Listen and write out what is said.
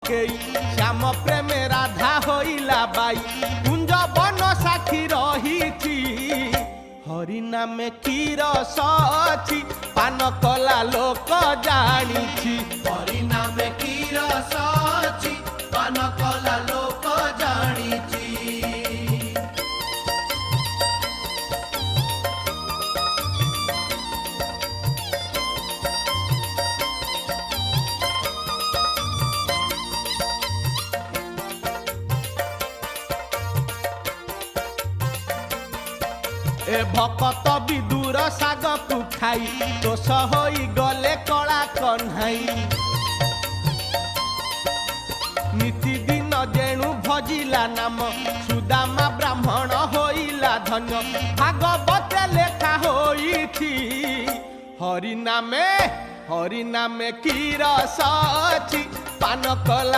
कैकेयी श्याम प्रेमे राधा होइला बाई कुंज बन साखी रही हरि नामे की रस अछि पान कला लोक जानी हरि नामे की रस अछि पान कला लोक जानी ए भकत विदुर साग को खाई दोष होई गले कला कन्हाई नीति दिन जेणु भजिला नाम सुदामा ब्राह्मण होइला धन्य भागवत लेखा होईथी हरि नामे की रस अछि पान कला